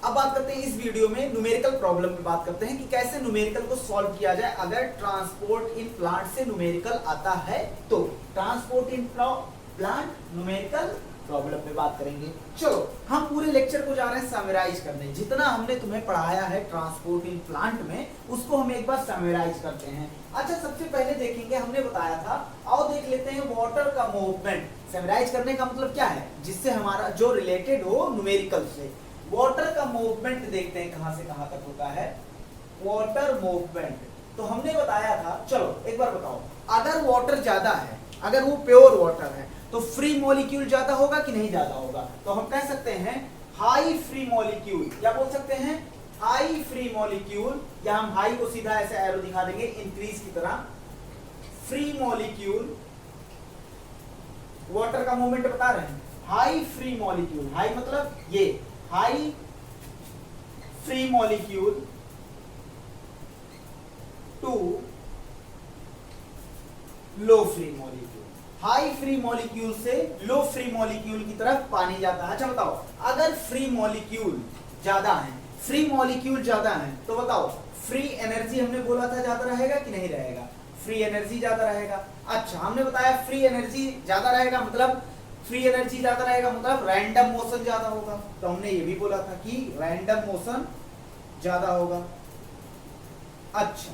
अब बात करते हैं इस वीडियो में न्यूमेरिकल प्रॉब्लम पे बात करते हैं कि कैसे न्यूमेरिकल को सॉल्व किया जाए अगर ट्रांसपोर्ट इन प्लांट से न्यूमेरिकल आता है तो transport in plant numerical problem पे बात करेंगे। चलो हम पूरे लेक्चर को जा रहे हैं समराइज करने, जितना हमने तुम्हें पढ़ाया है ट्रांसपोर्ट इन प्लांट में उसको हम एक बार समराइज करते हैं। अच्छा सबसे पहले देखेंगे, हमने बताया था, आओ देख लेते हैं वाटर का मूवमेंट। समराइज करने का मतलब क्या है, जिससे हमारा जो रिलेटेड हो न्यूमेरिकल से। वाटर का मूवमेंट देखते हैं कहां से कहां तक होता है वाटर मूवमेंट। तो हमने बताया था, चलो एक बार बताओ, अगर वाटर ज्यादा है, अगर वो प्योर वाटर है तो फ्री मॉलिक्यूल ज्यादा होगा कि नहीं ज्यादा होगा। तो हम कह सकते हैं हाई फ्री मॉलिक्यूल, या बोल सकते हैं हाई फ्री मॉलिक्यूल, या हम हाई को सीधा ऐसे एरो दिखा देंगे इंक्रीज की तरह। फ्री मॉलिक्यूल वाटर का मूवमेंट बता रहे हैं, हाई फ्री मॉलिक्यूल, हाई मतलब ये high free molecule to low free molecule. High free molecule से लो फ्री मॉलिक्यूल की तरफ पानी जाता है। अच्छा बताओ, अगर फ्री मॉलिक्यूल ज्यादा है, फ्री मॉलिक्यूल ज्यादा है तो बताओ फ्री एनर्जी हमने बोला था ज्यादा रहेगा कि नहीं रहेगा, फ्री एनर्जी ज्यादा रहेगा। अच्छा हमने बताया फ्री एनर्जी ज्यादा रहेगा मतलब, फ्री एनर्जी ज्यादा रहेगा मतलब रैंडम मोशन ज्यादा होगा। तो हमने ये भी बोला था कि रैंडम मोशन ज्यादा होगा। अच्छा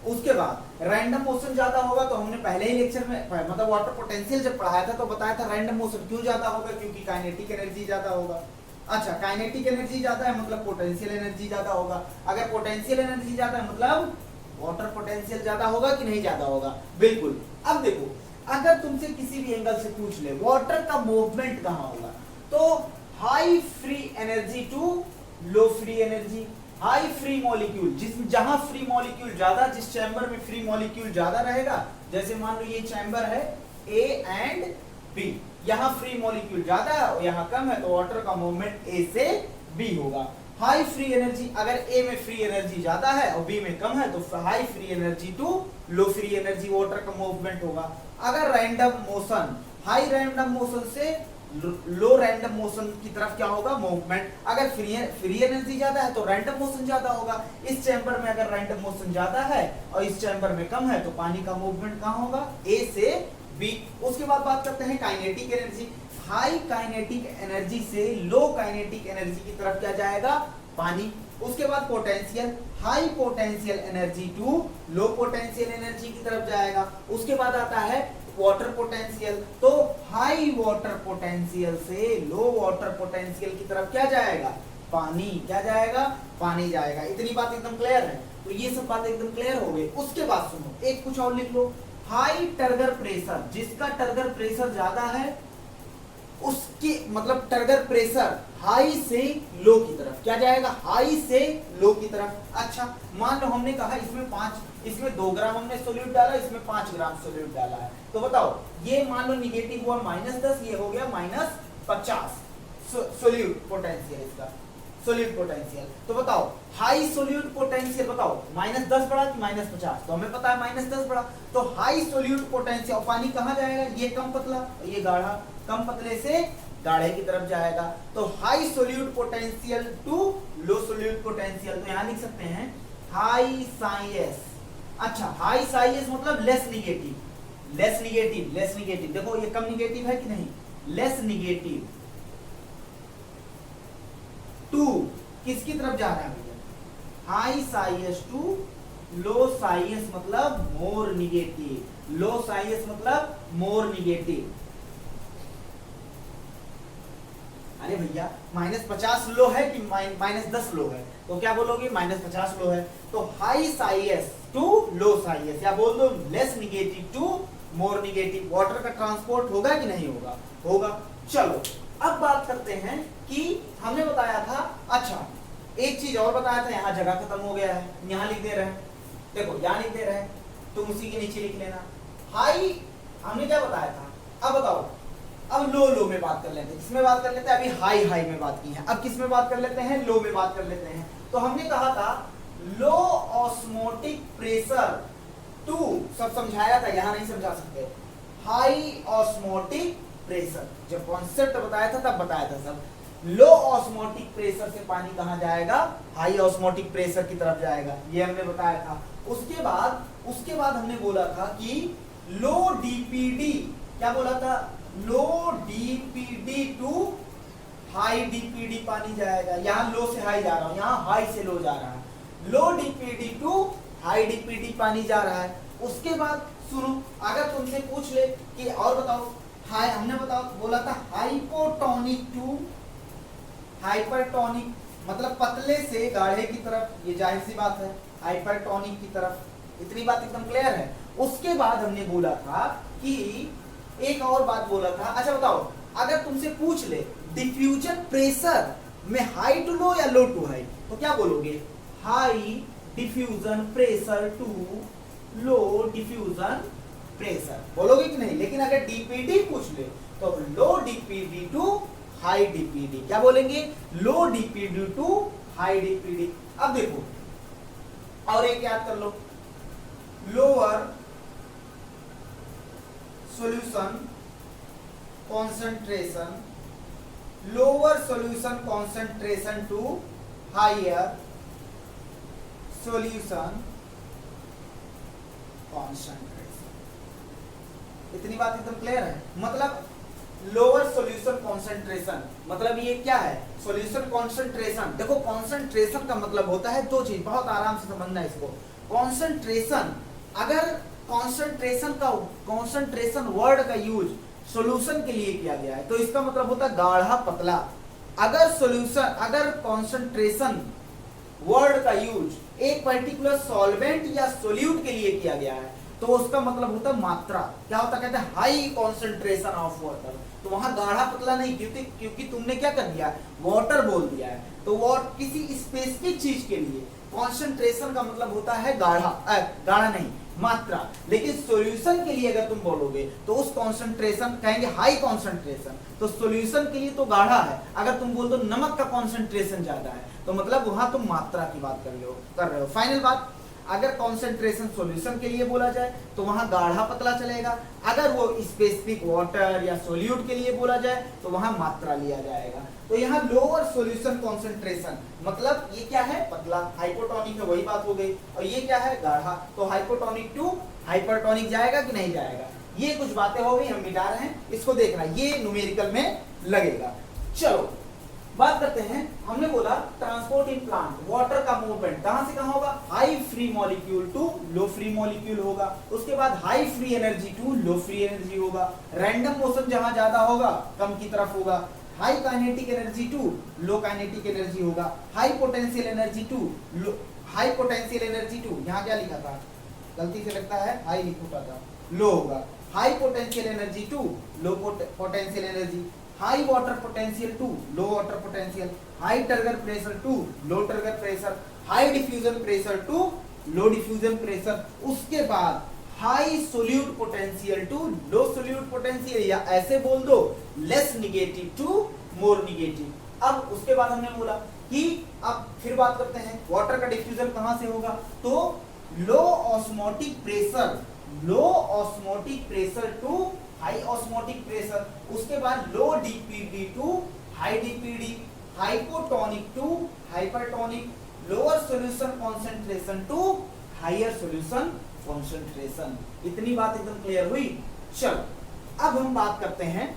उसके बाद रैंडम मोशन ज्यादा होगा तो हमने पहले ही लेक्चर में मतलब वाटर पोटेंशियल जब पढ़ाया था तो बताया था रैंडम मोशन क्यों ज्यादा होगा, क्योंकि काइनेटिक एनर्जी ज्यादा होगा। अच्छा काइनेटिक एनर्जी ज्यादा है मतलब पोटेंशियल एनर्जी ज्यादा होगा। अगर पोटेंशियल एनर्जी ज्यादा है मतलब वाटर पोटेंशियल ज्यादा होगा कि नहीं ज्यादा होगा, बिल्कुल। अब देखो अगर तुमसे किसी भी एंगल से पूछ ले वाटर का मूवमेंट कहां होगा, तो high free energy to low free energy. High free molecule जहां फ्री मॉलिक्यूल ज्यादा, जिस चैम्बर में फ्री मॉलिक्यूल ज्यादा रहेगा, जैसे मान लो ये चैम्बर है ए एंड बी, यहां फ्री मॉलिक्यूल ज्यादा है और यहां कम है तो वाटर का मूवमेंट ए से बी होगा। हाई फ्री एनर्जी, अगर ए में फ्री एनर्जी ज्यादा है और बी में कम है तो high free energy to low free energy water का मूवमेंट होगा। अगर random motion, high random motion से लो रैंडम मोशन की तरफ क्या होगा मूवमेंट। अगर फ्री एनर्जी ज्यादा है तो रैंडम मोशन ज्यादा होगा। इस चैम्बर में अगर रैंडम मोशन ज्यादा है और इस चैम्बर में कम है तो पानी का मूवमेंट कहां होगा, ए से बी। उसके बाद बात करते हैं kinetic energy. High kinetic energy से लो काइनेटिक एनर्जी की तरफ क्या जाएगा, पानी। उसके बाद potential, high potential energy to low potential energy की तरफ जाएगा। उसके बाद आता है वाटर पोटेंशियल, तो हाई वाटर पोटेंशियल से लो वाटर पोटेंशियल की तरफ क्या जाएगा, पानी। क्या जाएगा, पानी जाएगा। इतनी बात एकदम क्लियर है, तो ये सब बात एकदम क्लियर हो गई। उसके बाद सुनो एक कुछ और लिख लो, हाई टर्गर प्रेशर, जिसका टर्गर प्रेशर ज्यादा है उसकी मतलब टर्गर प्रेशर हाई से लो की तरफ क्या जाएगा, हाई से लो की तरफ। अच्छा मान लो हमने कहा इसमें 2 ग्राम हमने सोल्यूट डाला, इसमें 5 ग्राम सोल्यूट डाला है, तो बताओ ये मान लो निगेटिव हुआ -10, ये हो गया -50 सोल्यूट पोटेंशियल, इसका सोल्यूट पोटेंशियल। तो बताओ हाई सोल्यूट पोटेंशियल, बताओ -10 बढ़ा कि -50, तो हमें पता है -10 बढ़ा। तो हाई सोल्यूट पोटेंशियल, पानी कहां जाएगा, ये कम पतला ये गाढ़ा, कम पतले से गाढ़े की तरफ जाएगा। तो high solute potential to low solute potential, तो यहां लिख सकते हैं हाई साइएस। अच्छा हाई साइएस मतलब less negative, less negative, less negative. देखो ये कम निगेटिव है कि नहीं, लेस निगेटिव टू किसकी तरफ जा रहा है भैया, हाई साइएस टू लो साइएस मतलब मोर निगेटिव, लो साइएस मतलब मोर निगेटिव। अरे भैया -50 लो है कि -10 लो है, तो क्या बोलोगे -50 लो है। तो हाई साइएस टू लो साइएस, या बोल दो less negative to more negative. Water का ट्रांसपोर्ट होगा कि नहीं होगा, होगा। चलो अब बात करते हैं कि हमने बताया था, अच्छा एक चीज और बताया था, यहाँ जगह खत्म हो गया है, यहाँ लिख दे रहे हैं, देखो यहाँ लिख दे रहे हैं, तुम उसी के नीचे लिख लेना। हाई हमने क्या बताया था, अब बताओ, अब लो में बात कर लेते हैं, किसमें बात कर लेते हैं, अभी हाई में बात की है, अब किस में बात कर लेते हैं, लो में बात कर लेते हैं। तो हमने कहा था लो ऑस्मोटिक प्रेशर टू, सब समझाया था, यहां नहीं समझा सकते। हाई ऑस्मोटिक प्रेशर, जब कॉन्सेप्ट बताया था तब बताया था सब। लो ऑस्मोटिक प्रेशर से पानी कहां जाएगा, हाई ऑस्मोटिक प्रेशर की तरफ जाएगा, ये हमने बताया था। उसके बाद हमने बोला था कि लो डीपीडी, क्या बोला था, लो डीपीडी टू हाई डीपीडी पानी जाएगा। यहां लो से हाई जा रहा हूं, यहां हाई से लो जा रहा है, लो डीपीडी टू हाई डीपीडी पानी जा रहा है। उसके बाद सुनो, अगर तुमसे पूछ ले कि और बताओ, हाई हमने बोला था हाइपोटोनिक टू हाइपरटोनिक, मतलब पतले से गाढ़े की तरफ, ये जाहिर सी बात है, हाइपरटोनिक की तरफ, इतनी बात एकदम क्लियर है। उसके बाद हमने बोला था कि एक और बात बोला था, अच्छा बताओ, अगर तुमसे पूछ ले डिफ्यूजन प्रेशर में हाई टू लो या लो टू हाई, तो क्या बोलोगे, high diffusion pressure to low diffusion pressure बोलोगे कि नहीं। लेकिन अगर डीपीडी पूछ ले तो low DPD to high DPD, क्या बोलेंगे, low DPD to high DPD. अब देखो और एक याद कर लो, lower solution concentration, lower solution concentration to higher solution concentration. इतनी बात एकदम क्लियर है। मतलब लोअर सॉल्यूशन कॉन्सेंट्रेशन मतलब ये क्या है, सॉल्यूशन कॉन्सेंट्रेशन। देखो कॉन्सेंट्रेशन का मतलब होता है दो चीज, बहुत आराम से समझना है इसको। कॉन्सेंट्रेशन, अगर कॉन्सेंट्रेशन वर्ड का यूज सॉल्यूशन के लिए किया गया है तो इसका मतलब होता है गाढ़ा पतला। अगर कॉन्सेंट्रेशन वर्ड का यूज एक पर्टिकुलर सॉल्वेंट या सोल्यूट के लिए किया गया है तो उसका मतलब होता है मात्रा। क्या होता, कहते हैं हाई कॉन्सेंट्रेशन ऑफ वाटर, तो वहां गाढ़ा पतला नहीं, क्योंकि तुमने क्या कर दिया, वाटर बोल दिया है। तो वो किसी स्पेसिफिक चीज के लिए कॉन्सेंट्रेशन का मतलब होता है गाढ़ा नहीं, मात्रा। लेकिन सॉल्यूशन के लिए अगर तुम बोलोगे तो उस कॉन्सेंट्रेशन कहेंगे हाई कॉन्सेंट्रेशन, तो सॉल्यूशन के लिए तो गाढ़ा है। अगर तुम बोल दो नमक का कॉन्सेंट्रेशन ज्यादा है तो मतलब वहां तुम मात्रा की बात कर रहे हो। फाइनल बात, अगर कॉन्सेंट्रेशन सॉल्यूशन के लिए बोला जाए तो वहां गाढ़ा पतला चलेगा। अगर वो स्पेसिफिक वाटर या सोल्यूट के लिए बोला जाए तो वहां मात्रा लिया जाएगा। तो यहाँ लोअर सॉल्यूशन कॉन्सेंट्रेशन मतलब ये क्या है, पतला, हाइपोटोनिक है, वही बात हो गई। और ये क्या है, गाढ़ा, तो हाइपोटोनिक टू हाइपरटोनिक जाएगा कि नहीं जाएगा। ये कुछ बातें हो गई, हम मिटा रहे हैं, इसको देखना, ये न्यूमेरिकल में लगेगा। चलो बात करते हैं, हमने बोला ट्रांसपोर्ट इन प्लांट, वाटर का मूवमेंट कहां से कहां होगा, high free molecule to low free molecule होगा। उसके बाद high free energy to low free energy होगा। रैंडम मोशन जहां ज्यादा होगा कम की तरफ होगा। High kinetic energy to low kinetic energy होगा। High potential energy to low, high potential energy to, यहाँ क्या लिखा था, गलती से लगता है हाई लिखा था, लो होगा। High potential energy to low potential energy. High water potential to low water potential. High turgor pressure to low turgor pressure. High diffusion pressure to low diffusion pressure. उसके बाद high solute potential to low solute potential, या ऐसे बोल दो less negative to more negative. अब उसके बाद हमने बोला कि अब फिर बात करते हैं वाटर का डिफ्यूजन कहां से होगा, तो low osmotic pressure to high osmotic pressure. उसके बाद low DPD to high DPD, hypotonic to hypertonic, lower solution concentration to higher solution concentration. इतनी बात एकदम क्लियर हुई। चलो अब हम बात करते हैं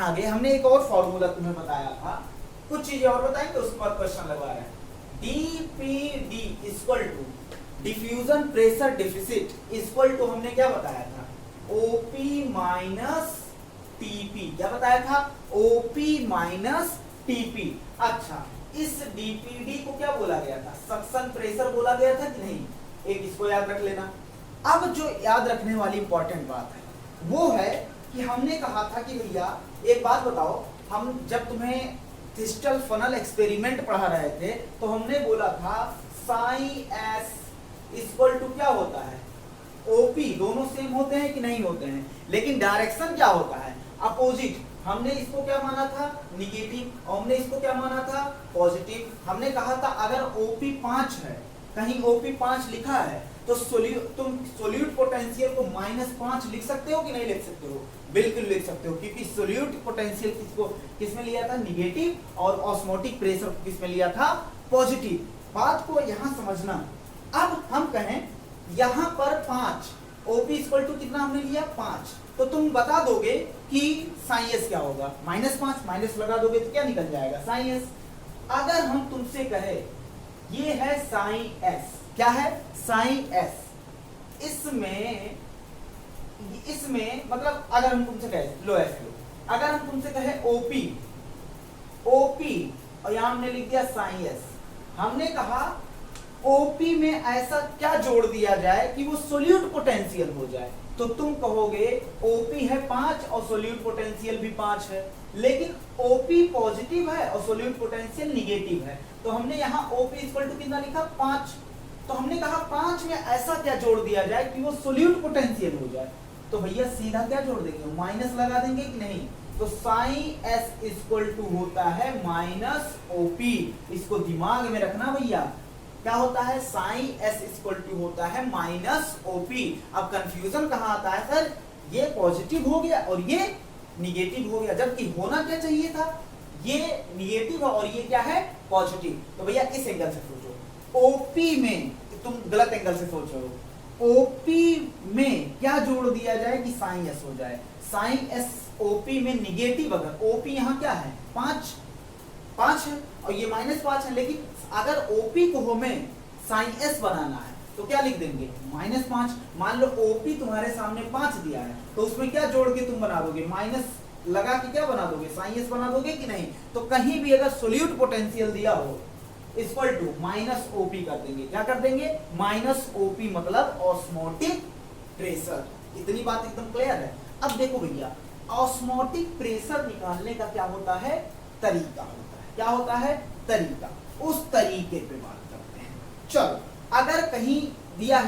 आगे। हमने एक और फॉर्मूला तुम्हें बताया था, कुछ चीजें और बताएंगे उसके बाद क्वेश्चन लगवा रहे हैं। DPD equal to diffusion pressure deficit equal to, हमने क्या बताया था, ओपी माइनस टीपी। क्या बताया था, ओपी माइनस टीपी। अच्छा, इस डीपीडी को क्या बोला गया था, सक्शन प्रेशर बोला गया था कि नहीं, एक इसको याद रख लेना। अब जो याद रखने वाली इंपॉर्टेंट बात है वो है कि हमने कहा था कि भैया एक बात बताओ, हम जब तुम्हें क्रिस्टल फनल एक्सपेरिमेंट पढ़ा रहे थे तो हमने बोला था साई एस इक्वल टू क्या होता है, ओपी। दोनों सेम होते हैं कि नहीं होते हैं, लेकिन डायरेक्शन क्या होता है, अपोजिट। हमने इसको क्या माना था, निगेटिव, और हमने इसको क्या माना था, पॉजिटिव। हमने कहा था अगर ओपी 5 है कहीं OP5 लिखा है तो तुम सोल्यूट पोटेंशियल को -5 लिख सकते हो कि नहीं लिख सकते हो? बिल्कुल लिख सकते हो, क्योंकि सोल्यूट पोटेंशियल किसमें लिया था? निगेटिव, और ऑस्मोटिक प्रेशर किसमें लिया था? पॉजिटिव। बात को यहां समझना। अब हम कहें यहां पर 5, OP इक्वल टू कितना हमने लिया? 5, तो तुम बता दोगे कि साइन एस क्या होगा? -5, माइनस लगा दोगे तो क्या निकल जाएगा? Psi S. अगर हम तुमसे कहे ये है साइन एस, क्या है? Psi S. इसमें मतलब अगर हम तुमसे कहे लो एस लो, अगर हम तुमसे कहे ओपी और यहां हमने लिख दिया साइन एस, हमने कहा ओपी में ऐसा क्या जोड़ दिया जाए कि वो सोल्यूट पोटेंशियल हो जाए, तो तुम कहोगे ओपी है 5 और सोल्यूट पोटेंशियल भी 5 है, लेकिन ओपी पॉजिटिव है और सोल्यूट पोटेंशियल निगेटिव है, तो हमने यहाँ ओपी इक्वल टू कितना लिखा? 5। तो हमने कहा 5 में ऐसा क्या जोड़ दिया जाए कि वो सोल्यूट पोटेंशियल हो जाए, तो भैया सीधा क्या जोड़ देंगे? माइनस लगा देंगे कि नहीं? तो साइन एस इक्वल टू होता है माइनस ओपी। इसको दिमाग में रखना भैया, क्या होता है? साइन एस इक्वल टू होता है माइनस ओपी। अब कंफ्यूजन कहाँ आता है? सर ये पॉजिटिव हो गया और ये निगेटिव हो गया, जबकि होना क्या चाहिए था? ये निगेटिव और ये क्या है? पॉजिटिव। तो भैया इस एंगल से सोचो, ओपी में तुम गलत एंगल से सोच रहे हो, ओपी में क्या जोड़ दिया जाए कि साइन एस हो जाए? साइन एस ओपी में निगेटिव, अगर ओपी यहाँ क्या है? 5 है और ये -5 है, लेकिन अगर ओपी को हमें साइन एस बनाना है तो क्या लिख देंगे? -5। मान लो ओपी तुम्हारे सामने 5 दिया है, तो उसमें क्या जोड़ के तुम बना दोगे? माइनस लगा के क्या बना दोगे? साइन एस बना दोगे कि नहीं? तो कहीं भी अगर सोल्यूट पोटेंशियल दिया हो इक्वल टू माइनस ओपी कर देंगे। क्या कर देंगे? माइनस ओपी, मतलब ऑस्मोटिक प्रेशर। इतनी बात एकदम क्लियर है। अब देखो भैया, ऑस्मोटिक प्रेशर निकालने का क्या होता है? तरीका होता है। क्या होता है? तरीका। उस तरीके पे बात करते हैं। चलो, अगर कहीं दिया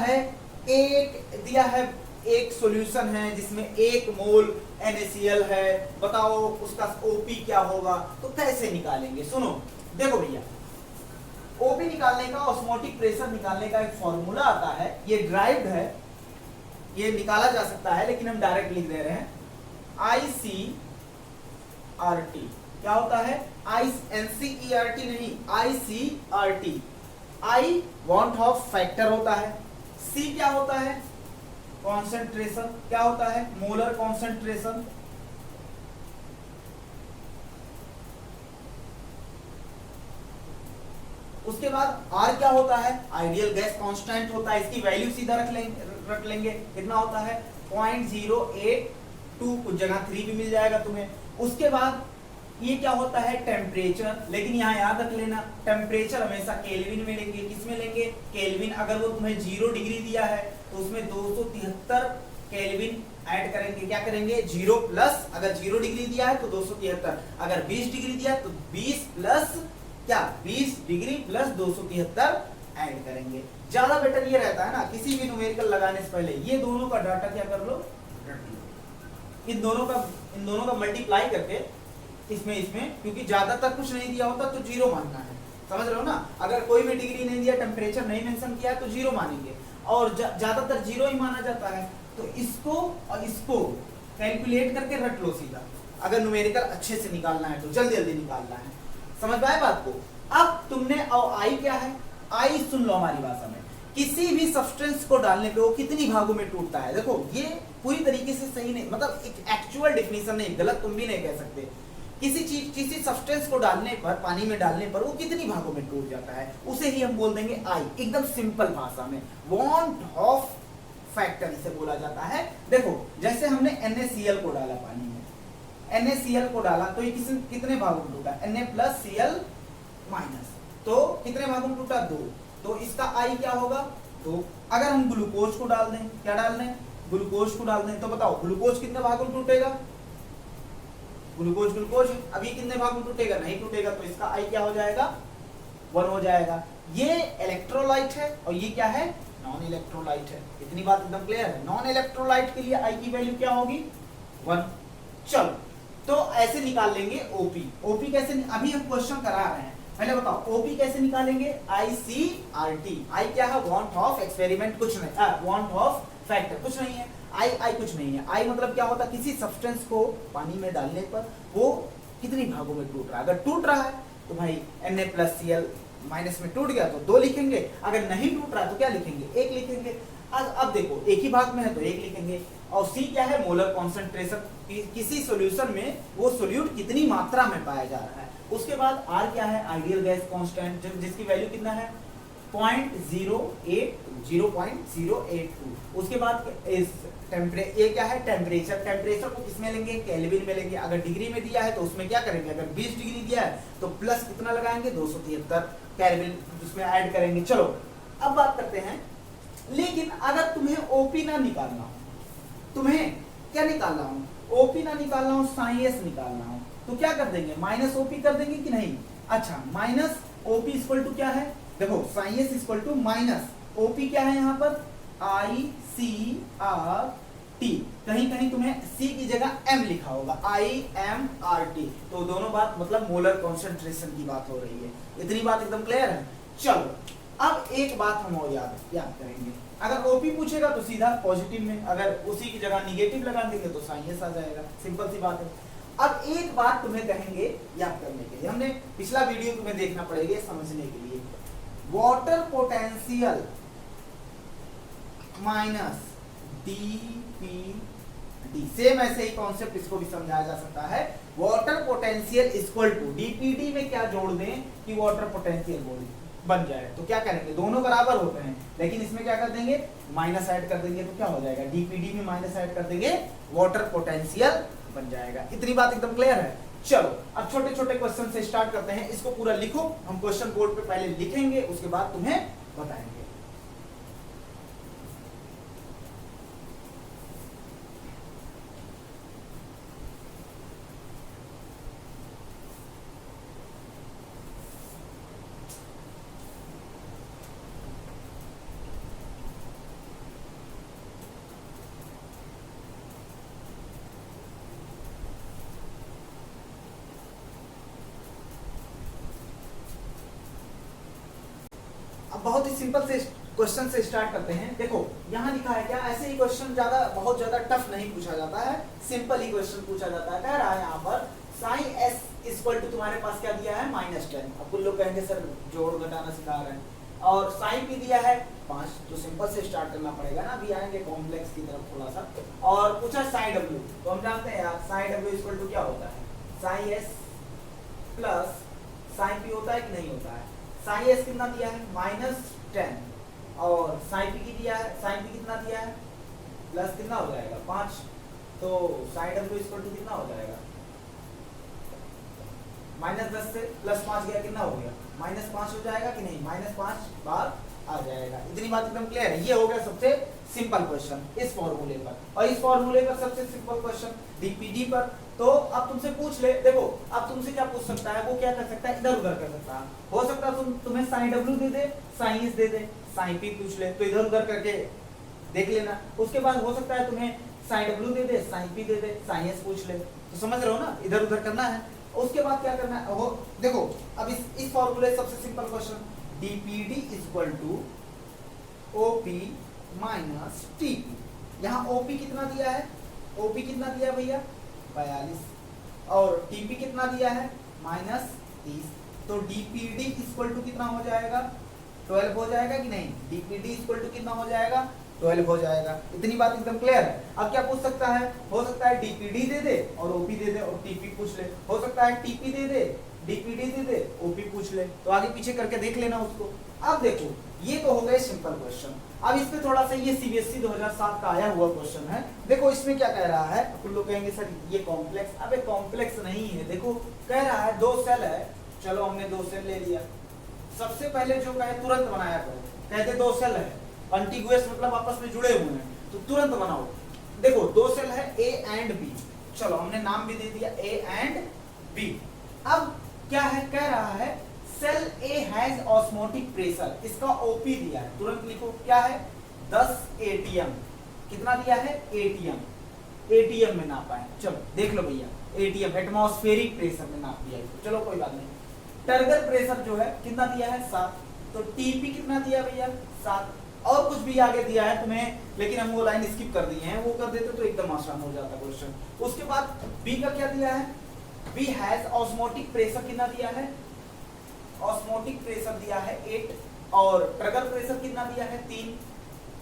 है एक सॉल्यूशन है जिसमें 1 मोल NaCl है, बताओ उसका OP क्या होगा? तो कैसे निकालेंगे? सुनो, देखो भैया, OP निकालने का, ऑस्मोटिक प्रेशर निकालने का एक फॉर्मूला आता है, ये ड्राइव्ड है, ये निकाला जा सकता है, लेकिन हम डायरेक्ट लिख दे रहे हैं। ICRT क्या होता है? NCERT नहीं, ICRT। I want of factor होता है, C क्या होता है? कॉन्सेंट्रेशन। क्या होता है? Molar concentration. उसके बाद R क्या होता है? आइडियल गैस कांस्टेंट होता है, इसकी वैल्यू सीधा रख लेंगे। कितना होता है? 0.082, कुछ जगह 3 भी मिल जाएगा तुम्हें। उसके बाद ये क्या होता है? टेम्परेचर। लेकिन यहाँ याद रख लेना, टेम्परेचर हमेशा केल्विन में लेंगे। किस में लेंगे? केल्विन। अगर वो तुम्हें 0 डिग्री दिया है तो उसमें 273 केल्विन ऐड करेंगे। क्या करेंगे? 0 प्लस, अगर 0 डिग्री दिया है तो 273, अगर 20 डिग्री दिया है तो 20 प्लस क्या? 20 डिग्री प्लस 273 ऐड करेंगे। ज्यादा बेटर ये रहता है ना, किसी भी न्यूमेरिकल लगाने से पहले ये दोनों का डाटा क्या कर लो? इन दोनों का मल्टीप्लाई करके इसमें, क्योंकि ज्यादातर कुछ नहीं दिया होता तो 0 मानना है। समझ रहे हो ना? अगर कोई भी डिग्री नहीं दिया, टेम्परेचर नहीं मेंशन किया है तो 0 मानेंगे, और ज्यादातर 0 ही माना जाता है। तो इसको और इसको कैलकुलेट करके रख लो सीधा, अगर न्यूमेरिकल अच्छे से निकालना है तो, जल्दी जल्दी निकालना है। समझ पाए बात को? अब तुमने, और आई क्या है? आई सुन लो हमारी भाषा में, किसी भी सब्सटेंस को डालने पे वो कितनी भागों में टूटता है। देखो ये पूरी तरीके से सही नहीं, मतलब एक एक्चुअल डिफिनीशन नहीं, गलत तुम भी नहीं कह सकते। किसी सब्सटेंस को डालने पर, पानी में डालने पर वो कितनी भागों में टूट जाता है, उसे ही हम बोल देंगे आई। एकदम सिंपल भाषा में वांट ऑफ फैक्टर इसे बोला जाता है। देखो जैसे हमने NaCl को डाला पानी में, NaCl को डाला तो ये कितने भागों में टूटा? Na प्लस Cl माइनस, तो कितने भागों में टूटा? 2। तो इसका आई क्या होगा? 2। अगर हम ग्लूकोज को डाल दें, क्या डाल दें? ग्लूकोज को डाल दें, तो बताओ ग्लूकोज कितने भागों में टूटेगा? ग्लूकोज अभी कितने भाग में टूटेगा? नहीं टूटेगा, तो इसका आई क्या हो जाएगा? 1 हो जाएगा। ये इलेक्ट्रोलाइट है और ये क्या है? नॉन इलेक्ट्रोलाइट है। इतनी बात एकदम क्लियर है। नॉन इलेक्ट्रोलाइट के लिए आई की वैल्यू क्या होगी? 1। चलो, तो ऐसे निकाल लेंगे ओपी। ओपी कैसे? अभी हम क्वेश्चन करा रहे हैं, पहले बताओ ओपी कैसे निकालेंगे, ICRT। आई क्या है, वांट ऑफ एक्सपेरिमेंट, कुछ नहीं, वांट ऑफ फैक्टर कुछ नहीं है, आई कुछ नहीं है। आई मतलब क्या होता है, किसी सब्सटेंस को पानी में डालने पर वो कितनी भागों में टूट रहा है। अगर टूट रहा है तो भाई Na+Cl माइनस में टूट गया तो 2 लिखेंगे, अगर नहीं टूट रहा है तो क्या लिखेंगे, 1 लिखेंगे। अब देखो एक ही भाग में है तो 1 लिखेंगे। और C क्या है, मोलर कॉन्सेंट्रेशन, किसी सॉल्यूशन में वो सोल्यूट कितनी मात्रा में पाया जा रहा है। उसके बाद R क्या है, आइडियल गैस कांस्टेंट, जिसकी वैल्यू कितना है 0.082। उसके बाद इस ये क्या है, टेम्परेचर, टेम्परेचर को किसमें लेंगे, केल्विन में लेंगे। अगर डिग्री में दिया है तो उसमें क्या करेंगे, अगर 20 डिग्री दिया है तो प्लस कितना लगाएंगे 273 केल्विन उसमें ऐड करेंगे। चलो अब बात करते हैं, लेकिन अगर तुम्हें ओपी ना निकालना हो, तुम्हें क्या निकालना हो, ओपी ना निकालना हो, साइएस निकालना हो, तो क्या कर देंगे, माइनस ओपी कर देंगे कि नहीं। अच्छा माइनस ओपी इक्वल टू क्या है, देखो साइएस इक्वल टू माइनस ओपी क्या है यहाँ पर ICRT, कहीं कहीं तुम्हें C की जगह M लिखा होगा, IMRT। तो दोनों बात मतलब मोलर कॉन्सेंट्रेशन की बात हो रही है। इतनी बात एकदम क्लियर है। चलो अब एक बात हम और याद करेंगे, अगर ओपी पूछेगा तो सीधा पॉजिटिव में, अगर उसी की जगह निगेटिव लगा देंगे तो साइएस आ जाएगा, सिंपल सी बात है। अब एक बात तुम्हें कहेंगे याद करने के लिए, हमने पिछला वीडियो तुम्हें देखना पड़ेगा समझने के लिए, water potential minus dPd, same ऐसे ही कॉन्सेप्ट इसको भी समझाया जा सकता है। Water potential equal to dPd में क्या जोड़ दें कि वाटर पोटेंशियल बन जाए, तो क्या करेंगे, दोनों बराबर होते हैं, लेकिन इसमें क्या कर देंगे, माइनस ऐड कर देंगे, तो क्या हो जाएगा, dPd में माइनस ऐड कर देंगे, वाटर पोटेंशियल बन जाएगा। इतनी बात एकदम क्लियर है। चलो अब छोटे छोटे क्वेश्चन से स्टार्ट करते हैं, इसको पूरा लिखो, हम क्वेश्चन बोर्ड पे पहले लिखेंगे उसके बाद तुम्हें बताएंगे। बहुत ही सिंपल से क्वेश्चन से स्टार्ट करते हैं। देखो यहाँ लिखा है क्या, ऐसे ही क्वेश्चन बहुत ज्यादा टफ नहीं पूछा जाता है, सिंपल ही क्वेश्चन पूछा जाता है। कह रहा है यहाँ पर साइन एस इक्वल टू तुम्हारे पास क्या दिया है -10। अब कुछ लोग कहेंगे सर जोड़ घटाना सिखा रहे हैं, और साइन भी दिया है 5, तो सिंपल से स्टार्ट करना पड़ेगा ना, अभी आएंगे कॉम्प्लेक्स की तरफ थोड़ा सा। और पूछा साइन डब्ल्यू, तो हम जानते हैं यार साइन डब्ल्यू इक्वल टू क्या होता है, psi S plus psi P होता है कि नहीं होता है। साइन एस कितना दिया है -10, और साइन पी की दिया है, साइन पी कितना दिया है प्लस कितना हो जाएगा 5, तो साइन डब्ल्यू इक्वल टू कितना हो जाएगा, -10 से +5 गया कितना हो गया, -5 हो जाएगा कि नहीं, -5 बार आ जाएगा। इतनी बात एकदम क्लियर है। ये हो गया सबसे सिंपल क्वेश्चन इस फॉर्मूले पर, और इस फॉर्मूले पर सबसे सिंपल क्वेश्चन डीपीडी पर। तो अब तुमसे पूछ ले, देखो अब तुमसे क्या पूछ सकता है, वो क्या कर सकता है, इधर उधर कर सकता है। हो सकता है तुम्हें साइन डब्ल्यू दे दे, साइन एस दे दे, साइन पी पूछ ले, तो इधर उधर करके देख लेना। उसके बाद हो सकता है तुम्हें साइन डब्ल्यू दे दे, साइन पी दे दे, साइन एस पूछ ले, तो समझ रहे हो ना, इधर उधर करना है। उसके बाद क्या करना है, वो देखो अब इस फॉर्मूले सबसे simple question, dPd equal to OP minus TP। यहाँ OP कितना दिया है, OP कितना दिया है भैया 42, और TP कितना दिया है -30, तो dPd इक्वल टू कितना हो जाएगा 12 हो जाएगा कि नहीं, dPd इक्वल टू कितना हो जाएगा 12 हो जाएगा। इतनी बात एकदम क्लियर है। अब क्या पूछ सकता है, हो सकता है dPd दे दे और OP दे दे और TP पूछ ले, हो सकता है TP दे दे, dPd दे दे, OP पूछ ले, तो आगे पीछे करके देख लेना उसको। अब देखो ये तो हो गए सिंपल क्वेश्चन। अब इस पे थोड़ा सा, ये CBSE 2007 का आया हुआ क्वेश्चन है। देखो इसमें क्या कह रहा है, कुछ लोग कहेंगे सर ये कॉम्प्लेक्स, अबे कॉम्प्लेक्स नहीं है। देखो कह रहा है 2 सेल है, चलो हमने 2 सेल ले लिया। सबसे पहले जो कहे तुरंत बनाया करो, कहते 2 सेल है कंटिगुअस मतलब आपस में जुड़े हुए हैं, तो तुरंत बनाओ। देखो 2 सेल है A एंड B, चलो हमने नाम भी दे दिया A एंड B। अब क्या है, कह रहा है cell A has osmotic pressure, इसका OP दिया है, तुरंत लिखो क्या है 10 ATM। कितना दिया है ATM में नापा है, चलो देख लो भैया ATM एटमॉस्फेरिक प्रेशर में नाप दिया इसको, चलो कोई बात नहीं। टर्गर प्रेशर जो है कितना दिया है 7, तो टीपी कितना दिया भैया 7, और कुछ भी आगे दिया है तुम्हें, लेकिन हम वो लाइन स्किप कर दिए हैं, वो कर देते तो एकदम आसान हो जाता क्वेश्चन। उसके बाद बी का क्या दिया है, बी हैज ऑस्मोटिक प्रेशर कितना दिया है, ऑस्मोटिक प्रेशर दिया है 8, और ट्रिगर प्रेशर कितना दिया है 3,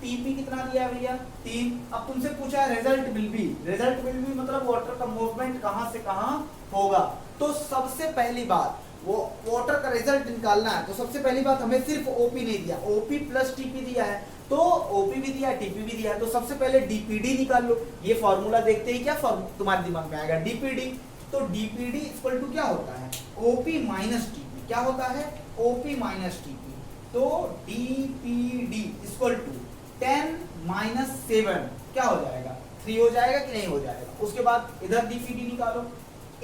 टीपी कितना दिया है भैया 3। अब तुमसे पूछा है result will be, result will be मतलब वाटर का मूवमेंट कहां से कहां होगा। तो सबसे पहली बात वो वाटर का रिजल्ट निकालना है, तो सबसे पहली बात हमें सिर्फ ओपी नहीं दिया, ओपी प्लस टीपी दिया है, तो ओपी भी दिया टीपी भी दिया है, तो सबसे पहले डीपीडी निकाल लो। ये फॉर्मूला देखते ही क्या तुम्हारे दिमाग में आएगा, डीपीडी। तो डीपीडी इक्वल टू क्या होता है, ओपी माइनस टीपी, क्या होता है ओपी माइनस टीपी। तो डीपीडी इक्वल टू 10 माइनस 7 क्या हो जाएगा 3 हो जाएगा कि नहीं हो जाएगा। उसके बाद इधर डीपीडी निकालो,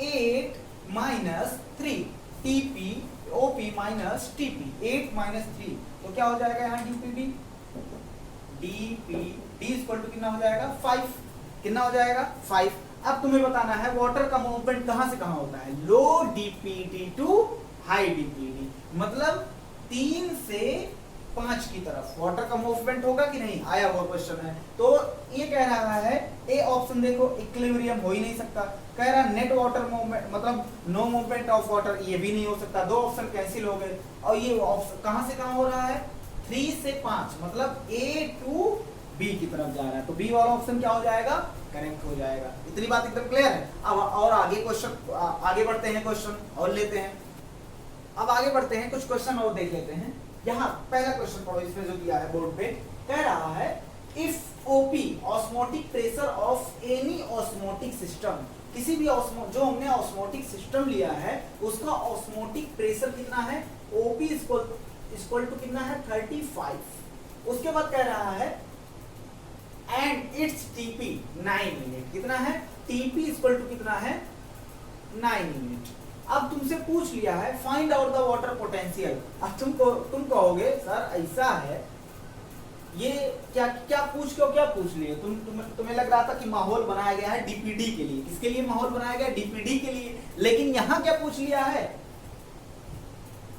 8 minus 3 TP OP minus TP, 8 minus 3 तो क्या हो जाएगा यहाँ डीपीडी, डीपीडी इक्वल टू कितना हो जाएगा 5, कितना हो जाएगा 5। अब तुम्हें बताना है वाटर का मूवमेंट कहां से कहां होता है, लो डीपीडी टू हाई डीपीडी, मतलब 3 से 5 की तरफ वाटर का मूवमेंट होगा कि नहीं, आया वो क्वेश्चन है। तो ये कह रहा है ए ऑप्शन देखो इक्विलिब्रियम हो ही नहीं सकता, कह रहा नेट वाटर मूवमेंट मतलब नो मूवमेंट ऑफ वाटर, ये भी नहीं हो सकता, 2 ऑप्शन कैंसिल हो गए। और ये ऑप्शन कहां से कहां हो रहा है 3 से 5, मतलब ए टू बी की तरफ जा रहा है, तो बी वाला ऑप्शन क्या हो जाएगा करेक्ट हो जाएगा। इतनी बात एकदम क्लियर है। अब और आगे क्वेश्चन आगे बढ़ते हैं, क्वेश्चन और लेते हैं। अब आगे बढ़ते हैं, कुछ क्वेश्चन और देख लेते हैं। यहाँ पहला क्वेश्चन पढ़ो, इसमें जो दिया है बोर्ड पे, कह रहा है if OP osmotic pressure of any osmotic system, किसी भी जो हमने ऑस्मोटिक सिस्टम लिया है उसका ऑस्मोटिक प्रेशर कितना है, ओपी इक्वल टू कितना है 35। उसके बाद कह रहा है एंड इट्स टीपी 9 मिनट, कितना है टीपी इक्वल टू कितना है 9 मिनट। अब तुमसे पूछ लिया है find out the water potential. अब तुम कहोगे सर ऐसा है, ये क्या क्या पूछ लिए तुम्हें लग रहा था कि माहौल बनाया गया है डीपीडी के लिए, किसके लिए माहौल बनाया गया डीपीडी के लिए, लेकिन यहाँ क्या पूछ लिया है,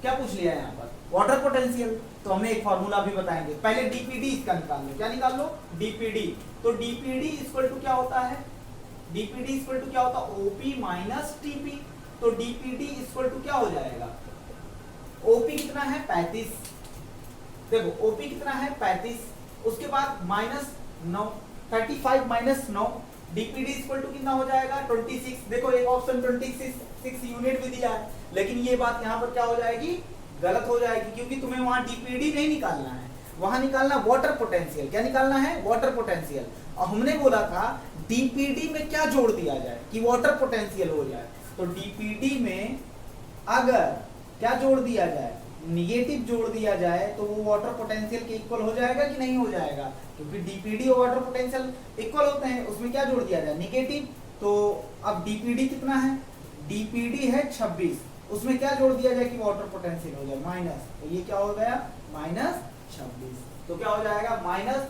क्या पूछ लिया है यहाँ पर वाटर पोटेंशियल। तो हमें एक फॉर्मूला भी बताएंगे, पहले डीपीडी इसका निकाल लो, क्या निकाल लो डीपीडी। तो डीपीडी इक्वल टू क्या होता है, डीपीडी इक्वल टू क्या होता है ओपी माइनस टीपी। तो डीपीडी इक्वल टू क्या हो जाएगा, ओपी कितना है 35, देखो ओपी कितना है 35, उसके बाद minus 9, 35 minus 9, DPD equal to कितना हो जाएगा 26। देखो एक ऑप्शन 26 यूनिट भी दिया है, लेकिन ये बात यहाँ पर क्या हो जाएगी गलत हो जाएगी, क्योंकि तुम्हें वहां डीपीडी नहीं निकालना है, वहां निकालना वाटर पोटेंशियल। क्या निकालना है वाटर पोटेंशियल। और हमने बोला था डीपीडी में क्या जोड़ दिया जाए कि वाटर पोटेंशियल हो जाए, तो डीपीडी में अगर क्या जोड़ दिया जाए निगेटिव जोड़ दिया जाए तो वो वाटर पोटेंशियल के इक्वल हो जाएगा कि नहीं हो जाएगा, क्योंकि डीपीडी और वाटर पोटेंशियल इक्वल होते हैं, उसमें क्या जोड़ दिया जाए निगेटिव। तो अब डीपीडी कितना है, डीपीडी है 26, उसमें क्या जोड़ दिया जाए कि वाटर पोटेंशियल हो जाए माइनस, तो ये क्या हो गया माइनस 26, तो क्या हो जाएगा माइनस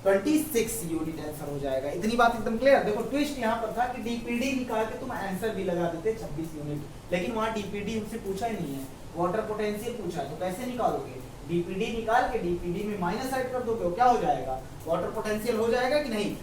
26 यूनिट आंसर हो जाएगा। इतनी बात एकदम क्लियर। देखो ट्विस्ट यहाँ पर था कि डीपीडी निकाल के तुम आंसर भी लगा देते 26 यूनिट, लेकिन वहाँ डीपीडी हमसे पूछा ही नहीं है, वाटर पोटेंशियल पूछा है, तो कैसे निकालोगे डीपीडी निकाल के डीपीडी में माइनस ऐड कर दोगे, क्या हो जाएगा वाटर पोटेंशियल हो जाएगा कि नहीं।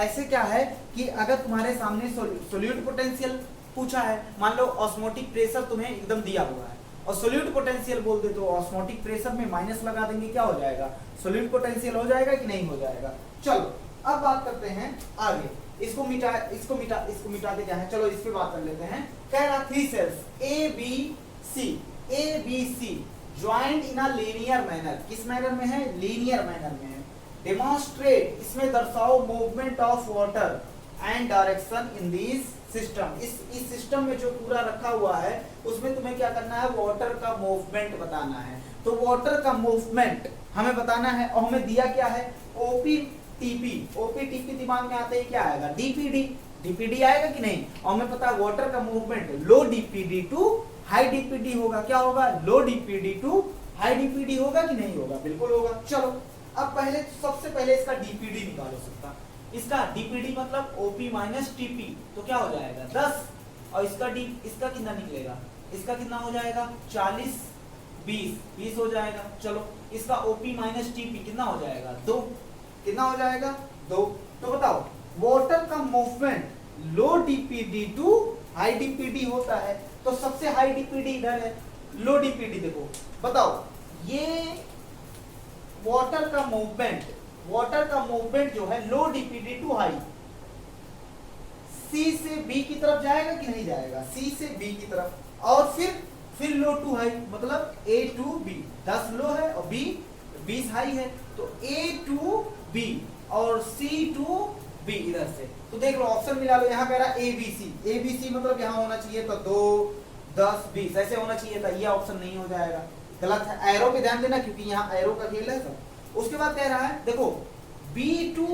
ऐसे क्या है कि अगर तुम्हारे सामने सोल्यूट पोटेंशियल पूछा है, मान लो ऑस्मोटिक प्रेशर तुम्हें एकदम दिया हुआ है और सोल्यूट पोटेंशियल बोल दे तो ऑस्मोटिक प्रेशर में माइनस लगा देंगे, क्या हो जाएगा सोल्यूट पोटेंशियल हो जाएगा कि नहीं हो जाएगा। चलो अब बात करते हैं आगे, इसको मिटा के क्या है, चलो इस पे बात कर लेते हैं। कह रहा 3 cells A B C joint in a linear manner, किस मैनर में है लीनियर मैनर में है। डेमोन्स्ट्रेट, इसमें दर्शाओ movement of water and direction in this system. इस सिस्टम में जो पूरा रखा हुआ है उसमें तुम्हें क्या करना है वाटर का मूवमेंट बताना है। तो वाटर का मूवमेंट हमें बताना है और हमें दिया क्या है ओपी टीपी दिमाग में आते ही क्या आएगा डीपीडी आएगा कि नहीं। और हमें पता है वाटर का movement low DPD to high DPD होगा, क्या होगा low DPD to high DPD होगा कि नहीं होगा, बिल्कुल होगा। चलो अब सबसे पहले इसका डीपीडी निकालो सकता, इसका डीपीडी मतलब ओपी माइनस टीपी, तो क्या हो जाएगा 10, और इसका कितना निकलेगा इसका कितना हो जाएगा 40 20 हो जाएगा। चलो इसका ओपी माइनस टीपी कितना हो जाएगा 2, कितना हो जाएगा 2। तो बताओ वाटर का movement low DPD to high DPD होता है, तो सबसे हाई डीपीडी इधर है, लो डीपीडी देखो। बताओ ये वाटर का मूवमेंट जो है लो डीपीडी टू हाई, सी से बी की तरफ जाएगा कि नहीं जाएगा, सी से बी की तरफ, और फिर लो टू हाई, मतलब ए टू बी, 10 लो है और बी 20 हाई है, तो ए टू बी और सी टू बी इधर से। तो देख लो ऑप्शन मिला लो, यहाँ कह रहा ए बी सी मतलब यहाँ होना चाहिए तो 2 10 20 ऐसे होना चाहिए था, ये ऑप्शन नहीं हो जाएगा, गलत है। एरो पे ध्यान देना क्योंकि यहाँ एरो का खेल है सब। उसके बाद कह रहा है देखो बी टू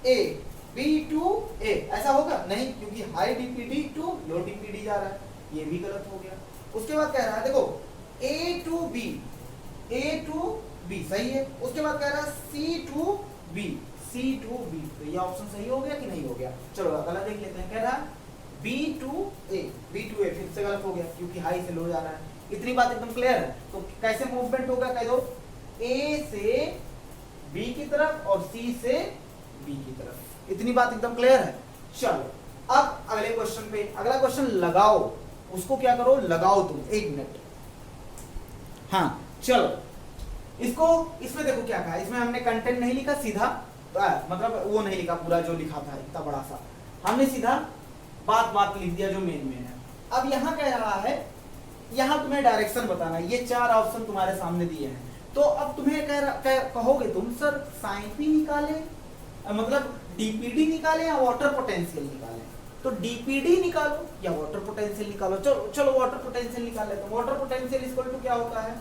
ए ऐसा होगा नहीं, क्योंकि high DPD to low DPD जा रहा है, ये भी गलत हो गया। उसके बाद कह रहा है देखो ए टू बी सही है। उसके बाद कह रहा है सी टू बी, तो ये ऑप्शन सही हो गया कि नहीं हो गया। चलो अगला देख लेते हैं। कह रहा है बी टू ए फिर से गलत हो गया क्योंकि हाई से लो जा रहा है। इतनी बात एकदम क्लियर है। तो कैसे मूवमेंट होगा कह दो, ए से बी की तरफ और सी से बी की तरफ। इतनी बात एकदम क्लियर है। चलो अब अगले क्वेश्चन पे, अगला क्वेश्चन लगाओ, उसको क्या करो लगाओ तुम 1 मिनट। हाँ चलो इसको, इसमें देखो क्या कहा, इसमें हमने कंटेंट नहीं लिखा सीधा, मतलब वो नहीं लिखा पूरा जो लिखा था इतना बड़ा सा, हमने सीधा बात लिख दिया जो मेन है। अब यहाँ कह रहा है, यहाँ तुम्हें डायरेक्शन बताना है, ये 4 ऑप्शन तुम्हारे सामने दिए हैं। तो अब तुम्हें कहोगे तुम सर साइन पी निकाले, मतलब डीपीडी निकाले या वाटर पोटेंशियल निकाले, तो डीपीडी निकालो या वाटर पोटेंशियल निकालो। चलो वाटर पोटेंशियल निकाल लेते हैं। वाटर पोटेंशियल इक्वल टू क्या होता है,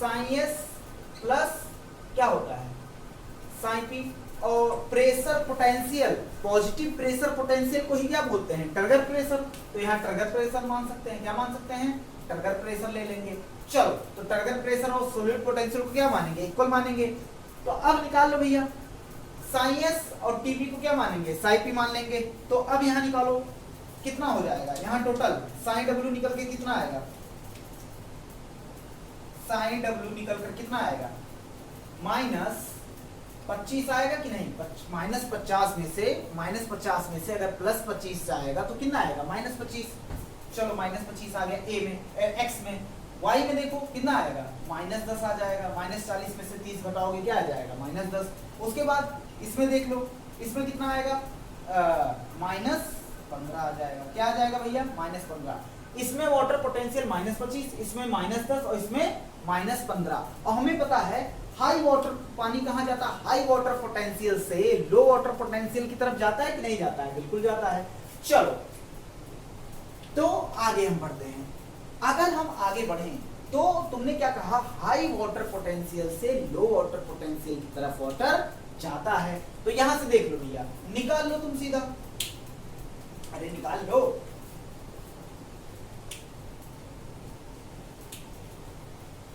साइन एस प्लस क्या होता है साइन पी, और pressure potential, positive pressure potential को ही क्या बोलते हैं, ट्रिगर प्रेशर। तो यहाँ ट्रिगर प्रेशर मान सकते हैं, क्या मान सकते हैं, ट्रिगर प्रेशर ले लेंगे। चलो तो ट्रिगर प्रेशर और सॉलिड पोटेंशियल को क्या मानेंगे, इक्वल मानेंगे। तो अब निकाल लो भैया, साइन एस और टीपी को क्या मानेंगे, साई पी मान लेंगे। तो अब यहाँ निकालो कितना हो जाएगा, यहाँ टोटल साइन डब्ल्यू निकल के कितना आएगा, साइन डब्ल्यू निकल कर कितना आएगा, -25 आएगा कि नहीं, -50 में से अगर +25 जाएगा तो कितना आएगा, -25। चलो -25 आ गया ए में, एक्स में। वाई में देखो कितना आएगा, -10 आ जाएगा। -40 में से 30 घटाओगे क्या आ जाएगा, -10। उसके बाद इसमें देख लो, इसमें कितना आएगा, -15 आ जाएगा। क्या आ जाएगा भैया, -15। इसमें वाटर पोटेंशियल -25, इसमें -10 और इसमें -15। और हमें पता है हाई वाटर पानी कहाँ जाता है, हाई वाटर पोटेंशियल से लो वाटर पोटेंशियल की तरफ जाता है कि नहीं जाता है, बिल्कुल जाता है। चलो तो आगे हम बढ़ते हैं। अगर हम आगे बढ़ें तो तुमने क्या कहा, हाई वाटर पोटेंशियल से लो वाटर पोटेंशियल की तरफ वाटर जाता है। तो यहां से देख लो भैया, निकाल लो तुम सीधा, अरे निकाल लो।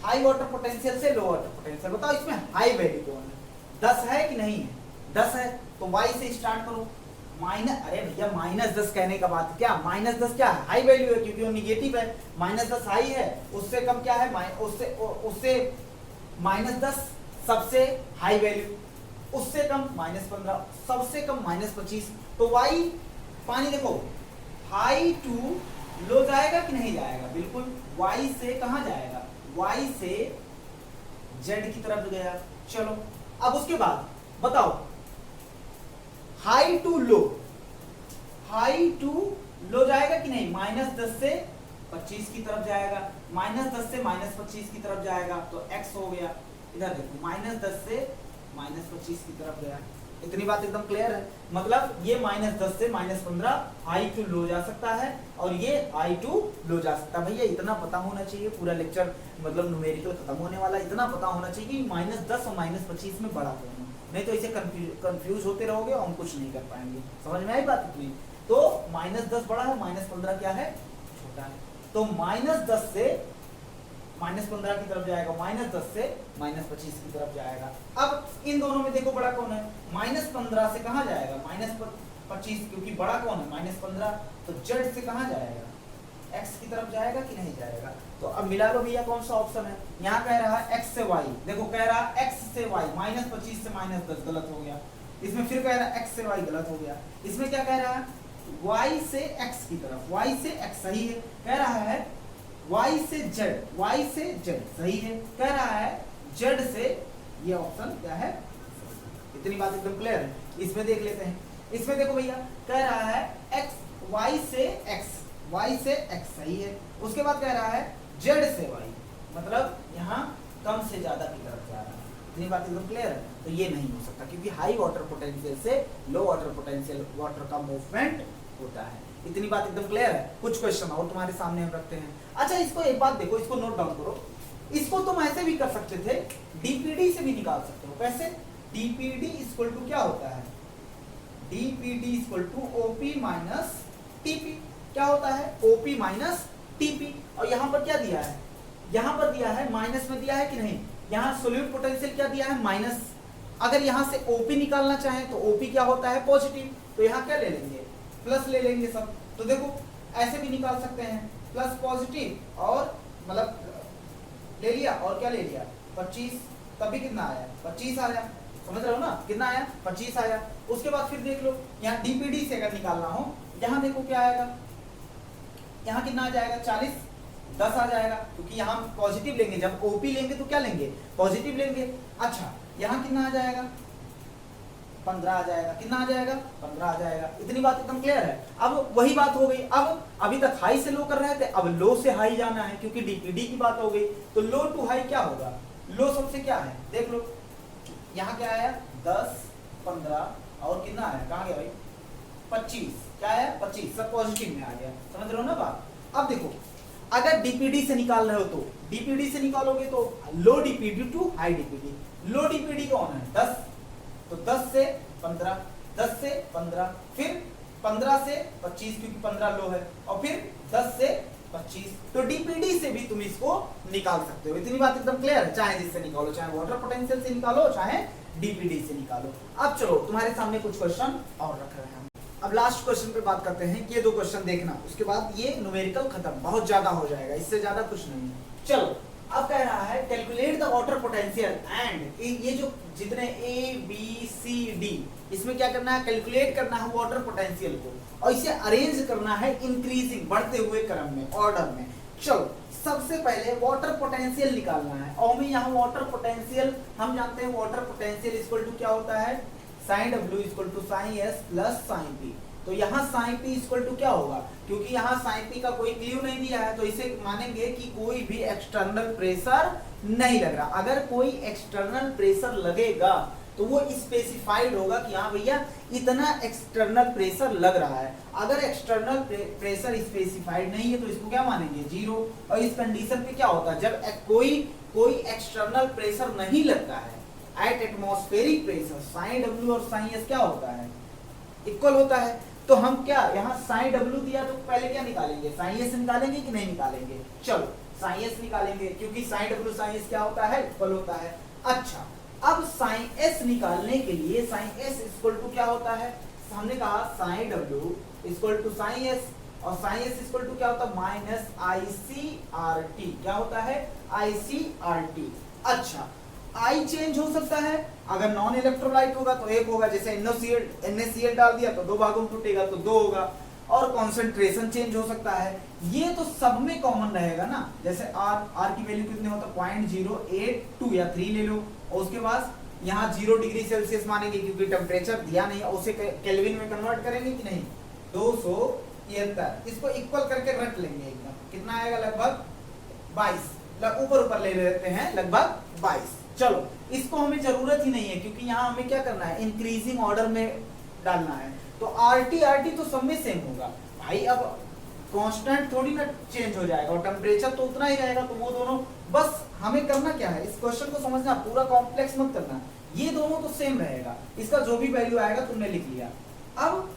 हाई वाटर पोटेंशियल से लो वाटर पोटेंशियल, बताओ इसमें हाई वैल्यू कौन है, 10 है कि नहीं है, 10 है। तो y से स्टार्ट करो, अरे भैया -10 कहने का बात क्या, -10 क्या है, हाई वैल्यू है क्योंकि वो निगेटिव है। -10 हाई है, उससे कम क्या है, उससे -10 सबसे हाई वैल्यू, उससे कम -15, सबसे कम -25। तो y पानी देखो हाई टू लो जाएगा कि नहीं जाएगा, बिल्कुल y से कहां जाएगा, y से z की तरफ गया। चलो अब उसके बाद बताओ, हाई टू लो जाएगा कि नहीं, -10 से 25 की तरफ जाएगा, -10 से -25 की तरफ जाएगा तो x हो गया। इधर देखो -10 से -25 की तरफ गया। इतनी बात एकदम क्लियर है, मतलब ये -10 से -15 हाई टू लो जा सकता है और ये हाई टू लो जा सकता है। भैया इतना पता होना चाहिए, पूरा लेक्चर मतलब न्यूमेरिकल खत्म होने वाला, इतना पता होना चाहिए कि -10 और -25 में बड़ा कौन है, नहीं तो इसे कंफ्यूज होते रहोगे और हम कुछ नहीं कर पाएंगे। समझ में आई बात इतनी? तो -10 बड़ा है, -15 क्या है, छोटा है। तो -10 से -15 की तरफ जाएगा, -10 से -25 की तरफ जाएगा। अब इन दोनों में देखो बड़ा कौन है, -15 से कहां जाएगा, 25, क्योंकि बड़ा कौन है -15, तो z से कहाँ जाएगा, x की तरफ जाएगा कि नहीं जाएगा। तो अब मिला लो भैया कौन सा ऑप्शन है। यहाँ कह रहा है x से y, देखो कह रहा है x से y, -25 से -10 गलत हो गया। इसमें फिर कह रहा है x से y गलत हो गया। इसमें क्या कह रहा है, y से x की तरफ, y से x सही है। कह रहा है y से z सही है। कह रहा है z से, ये ऑप्शन क्या है, इतनी बात एकदम क्लियर है। इसमें देख लेते हैं, इसमें देखो भैया कह रहा है x, y से x सही है। उसके बाद कह रहा है z से y, मतलब यहाँ कम से ज्यादा की तरफ जा रहा है। इतनी बात एकदम क्लियर है। तो ये नहीं हो सकता, क्योंकि हाई वाटर पोटेंशियल से लो वाटर पोटेंशियल वाटर का मूवमेंट होता है। इतनी बात एकदम क्लियर है। कुछ क्वेश्चन और तुम्हारे सामने हम रखते हैं। अच्छा, इसको एक बात देखो, इसको नोट डाउन करो। इसको तुम ऐसे भी कर सकते थे, डीपीडी से भी निकाल सकते हो। कैसे, डीपीडी इक्वल टू क्या होता है, DPD equal to OP minus TP. क्या होता है, ओपी माइनस टीपी। और यहाँ पर क्या दिया है, यहाँ पर दिया है माइनस में दिया है कि नहीं, यहाँ सोल्यूट पोटेंशियल क्या दिया है, माइनस। अगर यहाँ से ओपी निकालना चाहें तो ओपी क्या होता है, पॉजिटिव। तो यहाँ क्या ले लेंगे, प्लस ले लेंगे सब। तो देखो ऐसे भी निकाल सकते हैं, प्लस पॉजिटिव और मतलब ले लिया और क्या ले लिया 25, तभी कितना आया 25 आया। समझ रहे हो ना, कितना आया 25 आया। उसके बाद फिर देख लो, यहाँ डीपीडी से अगर निकालना हो, यहाँ देखो क्या आएगा, यहाँ कितना आ जाएगा 40, 10 आ जाएगा, क्योंकि यहाँ पॉजिटिव लेंगे। जब ओपी लेंगे तो क्या लेंगे, पॉजिटिव लेंगे। अच्छा, यहाँ कितना आ जाएगा 15 आ जाएगा। कितना आ जाएगा 15 आ जाएगा। इतनी बात एकदम क्लियर है। अब वही बात हो गई, अब अभी तक हाई से लो कर रहे थे, अब लो से हाई जाना है, क्योंकि डीपीडी की बात हो गई। तो लो टू हाई क्या होगा, लो सबसे क्या है, देख लो यहाँ क्या आया 10, 15 और कितना आया, कहाँ गया भाई 25। क्या आया 25, सब पॉजिटिव में आ गया। समझ रहे हो ना बात। अब देखो, अगर डीपीडी से निकाल रहे हो तो डीपीडी से निकालोगे तो low DPD to high DPD. Low DPD कौन है 10, तो 10 से 15, 10 से 15, फिर 15 से 25, क्योंकि 15 लो है, और फिर 10 से 25। तो डीपीडी से भी तुम इसको निकाल सकते हो। इतनी बात एकदम क्लियर है। चाहे जिससे निकालो, चाहे वाटर पोटेंशियल से निकालो, चाहे डीपीडी से निकालो। अब चलो तुम्हारे सामने कुछ क्वेश्चन और रख रहे हैं। अब लास्ट क्वेश्चन पे बात करते हैं। ये 2 क्वेश्चन देखना, उसके बाद ये न्यूमेरिकल खत्म, बहुत ज्यादा हो जाएगा, इससे ज्यादा कुछ नहीं है। चलो, अब कह रहा है calculate the water potential and, ये जो जितने ए बी सी डी, इसमें क्या करना है, कैलकुलेट करना है वाटर पोटेंशियल को, और इसे अरेंज करना है इंक्रीजिंग, बढ़ते हुए क्रम में, ऑर्डर में। चलो, सबसे पहले वाटर पोटेंशियल निकालना है। और मैं यहाँ वाटर पोटेंशियल, हम जानते हैं वाटर पोटेंशियल इक्वल टू क्या होता है, psi W equal to psi S plus psi P. तो यहाँ साइन पी इक्वल टू क्या होगा, क्योंकि यहाँ साइन पी का कोई क्ल्यू नहीं दिया है, तो इसे मानेंगे कि कोई भी एक्सटर्नल प्रेशर नहीं लग रहा। अगर कोई एक्सटर्नल प्रेशर लगेगा तो वो स्पेसिफाइड होगा कि हाँ भैया इतना एक्सटर्नल प्रेशर लग रहा है। अगर एक्सटर्नल प्रेशर स्पेसिफाइड नहीं है तो इसको क्या मानेंगे, जीरो। और इस कंडीशन पे क्या होता है, जब कोई एक्सटर्नल प्रेशर नहीं लगता है, at atmospheric pressure psi W और साइन एस क्या होता है, इक्वल होता है। तो हम क्या यहाँ साइन डब्ल्यू दिया तो पहले क्या निकालेंगे, साइन एस निकालेंगे कि नहीं निकालेंगे। चलो साइन एस निकालेंगे, क्योंकि साइन डब्ल्यू साइन एस क्या होता है, इक्वल होता है। अच्छा, अब साइन एस निकालने के लिए साइन एस इक्वल टू क्या होता है, हमने कहा psi W equal to psi S, और साइन एस इक्वल टू क्या होता है, minus I C R T. क्या होता है, आई सी आर टी। अच्छा, आई चेंज हो सकता है, अगर नॉन इलेक्ट्रोलाइट होगा तो 1 होगा, जैसे NaCl डाल दिया तो 2 भागों में टूटेगा तो 2 होगा। और कॉन्सेंट्रेशन चेंज हो सकता है, ये तो सब में कॉमन रहेगा ना। जैसे R की वैल्यू कितनी होता है 0.082 या 3 ले लो, और उसके बाद यहाँ 0 डिग्री सेल्सियस मानेंगे, क्योंकि टेम्परेचर दिया नहीं, उसे केल्विन में कन्वर्ट करेंगे कि नहीं, 273। इसको इक्वल करके रख लेंगे एकदम, कितना आएगा लगभग 22, ऊपर ले लेते हैं लगभग 22। चलो, इसको हमें जरूरत ही नहीं है, क्योंकि यहाँ हमें क्या करना है, इंक्रीजिंग ऑर्डर में डालना है। तो आरटी तो सब में सेम होगा भाई। अब कांस्टेंट थोड़ी ना चेंज हो जाएगा, और टेम्परेचर तो उतना ही रहेगा, तो वो दोनों, बस हमें करना क्या है, इस क्वेश्चन को समझना, पूरा कॉम्प्लेक्स मत करना, ये दोनों तो सेम रहेगा, इसका जो भी वैल्यू आएगा तुमने लिख लिया। अब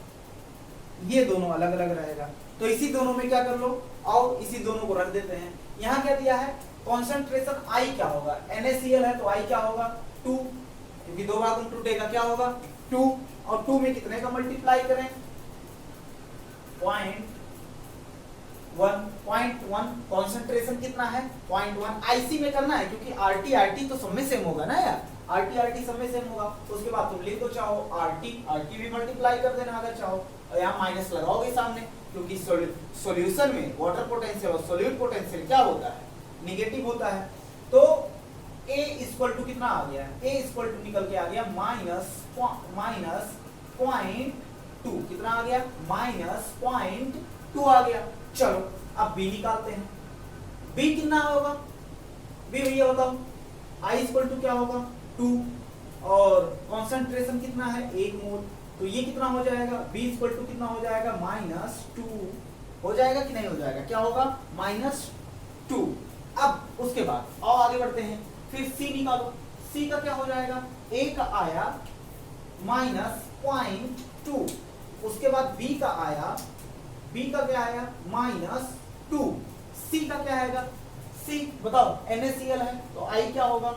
ये दोनों अलग अलग रहेगा, तो इसी दोनों में क्या कर लो, और इसी दोनों को रख देते हैं। यहाँ क्या दिया है, कॉन्सेंट्रेशन आई क्या होगा, NaCl है तो आई क्या होगा 2, क्योंकि 2 भाग में टूटेगा, क्या होगा 2, और 2 में कितने का मल्टीप्लाई करें 0.1 कॉन्सेंट्रेशन कितना है 0.1 आईसी में करना है क्योंकि आरटी तो सब में सेम होगा ना यार, आरटी सब में सेम होगा। उसके बाद तुम लिख दो चाहो आरटी भी मल्टीप्लाई कर देना अगर चाहो, और यहाँ माइनस लगाओगे सामने क्योंकि सॉल्यूशन में वाटर पोटेंशियल और सॉल्यूट पोटेंशियल क्या होता है निगेटिव होता है। तो A इक्वल टू कितना आ गया, A इक्वल टू निकल के आ गया -0.2, कितना आ गया -0.2 आ गया। चलो अब B निकालते हैं, B कितना होगा, B भैया बताओ, I इक्वल टू क्या होगा 2 और कॉन्सेंट्रेशन कितना है 1 मोल, तो ये कितना हो जाएगा B इक्वल टू कितना हो जाएगा -2 हो जाएगा कि नहीं हो जाएगा, क्या होगा -2। अब उसके बाद और आगे बढ़ते हैं, फिर C निकालो, C का क्या हो जाएगा, A का आया -0.2, उसके बाद B का आया, B का क्या आया -2, C का क्या आएगा, C बताओ NaCl है तो I क्या होगा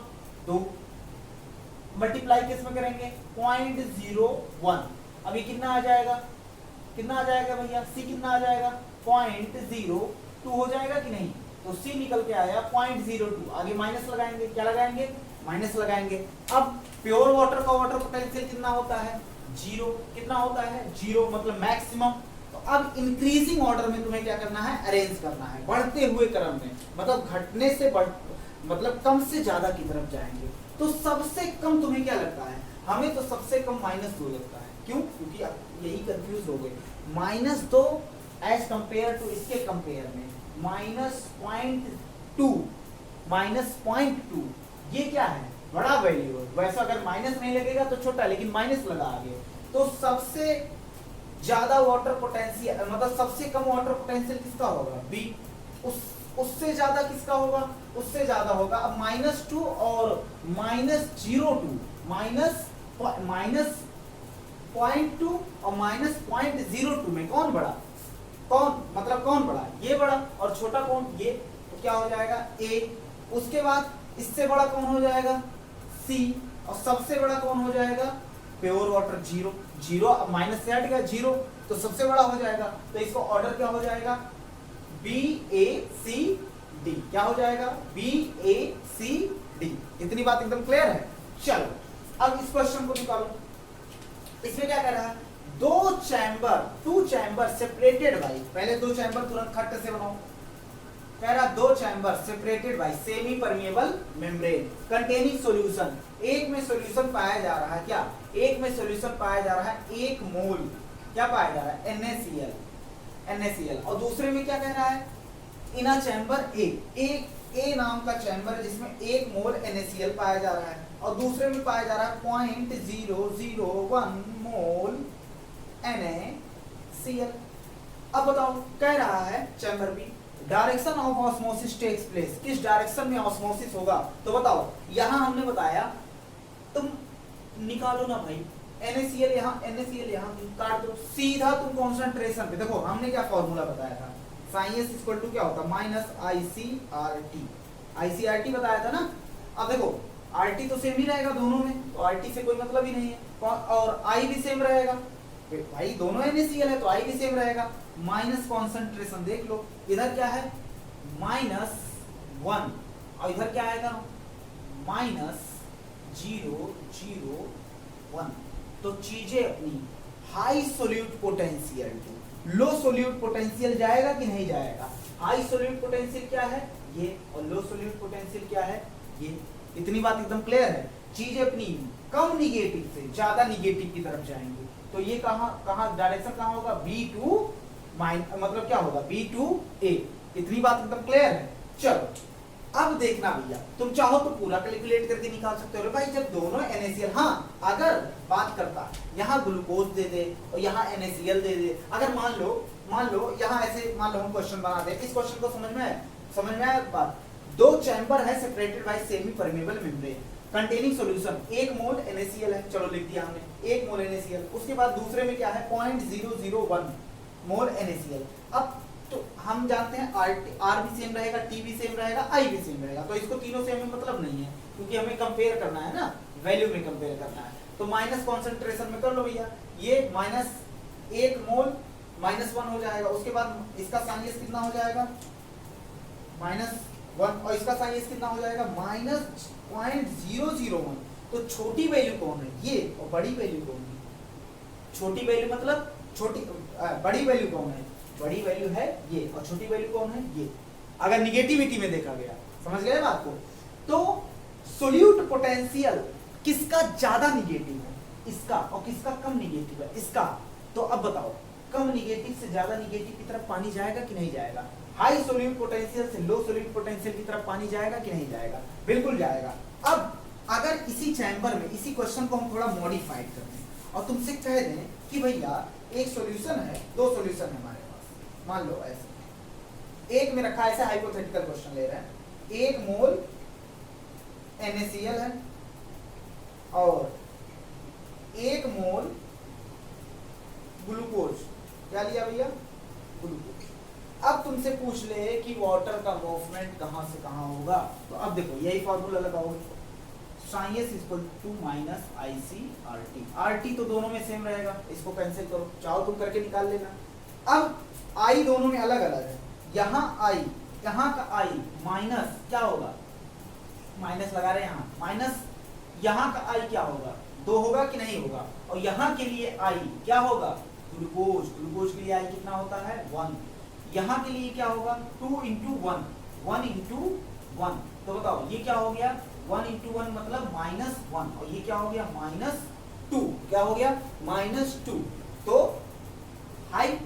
2, मल्टीप्लाई किस में करेंगे 0.01, अभी कितना आ जाएगा भैया, C कितना आ जाएगा 0.02 हो जाएगा कि नहीं, तो C निकल के आया 0.02, आगे माइनस लगाएंगे, क्या लगाएंगे माइनस लगाएंगे। अब प्योर वाटर का वाटर पोटेंशियल कितना होता है 0, कितना होता है 0 मतलब मैक्सिमम। तो अब इंक्रीजिंग ऑर्डर में तुम्हें क्या करना है अरेंज करना है, बढ़ते हुए क्रम में, मतलब घटने से मतलब कम से ज्यादा की तरफ जाएंगे। तो सबसे कम तुम्हें क्या लगता है, हमें तो सबसे कम -2 लगता है, क्यों, क्योंकि अब यही कंफ्यूज हो गए, -2 एज कंपेयर टू इसके कंपेयर में -0.2 ये क्या है बड़ा वैल्यू है, वैसा अगर माइनस नहीं लगेगा तो छोटा, लेकिन माइनस लगा आगे, तो सबसे ज्यादा वाटर पोटेंशियल मतलब सबसे कम वाटर पोटेंशियल किसका होगा B, उससे ज्यादा किसका होगा, उससे ज्यादा होगा। अब -2 और -0.2 और -0.02 में कौन बड़ा, कौन बड़ा, ये बड़ा, और छोटा कौन ये, तो क्या हो जाएगा A, उसके बाद इससे बड़ा कौन हो जाएगा C, और सबसे बड़ा कौन हो जाएगा प्योर वाटर 0 अब माइनस से हट गया 0 तो सबसे बड़ा हो जाएगा, तो इसका ऑर्डर क्या हो जाएगा BACD, क्या हो जाएगा BACD। इतनी बात एकदम क्लियर है। चलो अब इस क्वेश्चन को निकालो, इसमें क्या कह रहा है, टू चैम्बर सेपरेटेड बाय, पहले 2 चैम्बर तुरंत खट्टे से बनाओ, कह रहा 2 chamber separated by semi permeable membrane containing solution, एक में सॉल्यूशन पाया जा रहा है, क्या एक में सॉल्यूशन पाया जा रहा है 1 मोल, क्या पाया जा रहा है NaCl, और दूसरे में क्या कह रहा है इन अ चैम्बर A नाम का चैम्बर है जिसमें 1 मोल NaCl पाया जा रहा है, और दूसरे में पाया जा रहा है 0.001 मोल NaCl। अब बताओ कह रहा है chamber B direction of osmosis takes place, किस डायरेक्शन में ऑस्मोसिस होगा, तो बताओ यहां हमने बताया, तुम निकालो ना भाई NaCl यहां काट दो, सीधा तुम कंसंट्रेशन पे देखो, हमने क्या फॉर्मूला बताया था, साइंस इक्वल टू क्या होता ICRT बताया था ना। अब देखो RT तो सेम ही रहेगा दोनों में, तो RT से कोई मतलब ही नहीं है, और I भी सेम रहेगा भाई, दोनों NaCl है तो I भी सेम रहेगा, माइनस कॉन्सेंट्रेशन देख लो, इधर क्या है -1 और इधर क्या आएगा -0.001। तो चीजें अपनी high solute potential to low solute potential जाएगा कि नहीं जाएगा, हाई सोल्यूट पोटेंशियल क्या है ये, और लो सोल्यूट पोटेंशियल क्या है ये, इतनी बात एकदम क्लियर है। चीजें अपनी कम निगेटिव से ज्यादा निगेटिव की तरफ जाएंगी, तो ये कहां डायरेक्शन कहां होगा B2 मतलब क्या होगा B2A, इतनी बात एकदम क्लियर है। चलो अब देखना भैया, तुम चाहो तो पूरा कैलकुलेट करके निकाल सकते हो भाई, जब दोनों NaCl, हाँ अगर बात करता यहाँ ग्लूकोज दे दे और यहाँ NaCl दे दे, अगर मान लो यहाँ ऐसे मान लो हम क्वेश्चन बना दे, इस क्वेश्चन को समझ में आया बात, 2 चैम्बर है separated by semi permeable membrane containing solution, 1 mole NaCl है, चलो लिख दिया हमने 1 मोल NaCl, उसके बाद दूसरे में क्या है 0.001 मोल NaCl। अब तो हम जानते हैं R भी सेम रहेगा, T भी सेम रहेगा, I भी सेम रहेगा, तो इसको तीनों से हमें मतलब नहीं है, क्योंकि हमें कंपेयर करना है ना, वैल्यू में कंपेयर करना है। तो माइनस कॉन्सेंट्रेशन में कर लो भैया, ये माइनस 1 मोल -1 हो जाएगा। उसके बाद इसका साइन कितना हो जाएगा, -1, और इसका साइन कितना हो जाएगा, -0.001। तो छोटी वैल्यू कौन है, ये, और बड़ी वैल्यू कौन है, छोटी वैल्यू मतलब छोटी, बड़ी वैल्यू कौन है, बड़ी वैल्यू है ये, और छोटी वैल्यू कौन है, ये। अगर निगेटिविटी में देखा गया, समझ गए बात को। तो सोल्यूट पोटेंशियल किसका ज्यादा निगेटिव है, इसका, और किसका कम निगेटिव है, इसका। तो अब बताओ, कम निगेटिव से ज्यादा निगेटिव की तरफ पानी जाएगा कि नहीं जाएगा, हाई सोल्यूट पोटेंशियल से लो सोल्यूट पोटेंशियल की तरफ पानी जाएगा कि नहीं जाएगा, बिल्कुल जाएगा। अब अगर इसी चैम्बर में इसी क्वेश्चन को हम थोड़ा मॉडिफाइड कर दें और तुमसे कह दें कि भैया एक सॉल्यूशन है, 2 सॉल्यूशन है हमारे पास, मान लो ऐसे, एक में रखा, ऐसे हाइपोथेटिकल क्वेश्चन ले रहे हैं, 1 मोल NaCl है और 1 मोल ग्लूकोज, क्या लिया भैया, ग्लूकोज। अब तुमसे पूछ ले कि वाटर का मूवमेंट कहां से कहां होगा, तो अब देखो यही फॉर्मूला लगाओगे, साइंस equal to minus IC/RT। RT तो दोनों में सेम रहेगा, इसको कैंसिल करो, चाहो तुम करके निकाल लेना। अब I दोनों में अलग अलग है, यहाँ I, यहाँ का I माइनस क्या होगा, माइनस लगा रहे हैं यहाँ, माइनस यहाँ का I क्या होगा, 2 होगा कि नहीं होगा, और यहाँ के लिए I क्या होगा, ग्लूकोज, ग्लूकोज के लिए I कितना होता है, 1। यहाँ के लिए क्या होगा, 2 × 1, 1 × 1। तो बताओ ये क्या हो गया, 1 × 1 मतलब -1, और ये क्या हो गया, -2, क्या हो गया, -2। तो हाई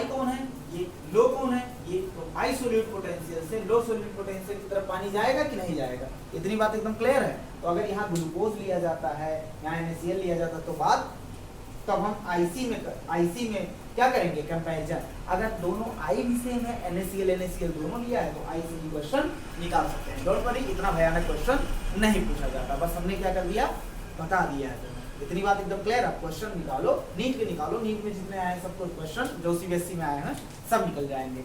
कौन है, ये, लो कौन है, ये। तो हाई सोल्यूट पोटेंशियल से लो सोल्यूट पोटेंशियल की तरफ पानी जाएगा कि नहीं जाएगा, इतनी बात एकदम क्लियर है। तो अगर यहाँ ग्लूकोज लिया जाता है, यहाँ NaCl लिया जाता है, तो बात तब हम IC में क्या करेंगे, कंपैरिजन। अगर दोनों I भी सेम है, NaCl दोनों लिया है, तो I से ही क्वेश्चन निकाल सकते हैं। डोंट वरी, इतना भयानक क्वेश्चन नहीं पूछा जाता, बस हमने क्या कर दिया, बता दिया है। इतनी बात एकदम क्लियर है। क्वेश्चन निकालो, नीट के निकालो, नीट में जितने आए हैं सबको क्वेश्चन जो CBSE में आए हैं सब निकल जाएंगे।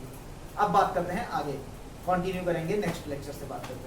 अब बात करते हैं आगे, कंटिन्यू करेंगे नेक्स्ट लेक्चर से बात करते हैं।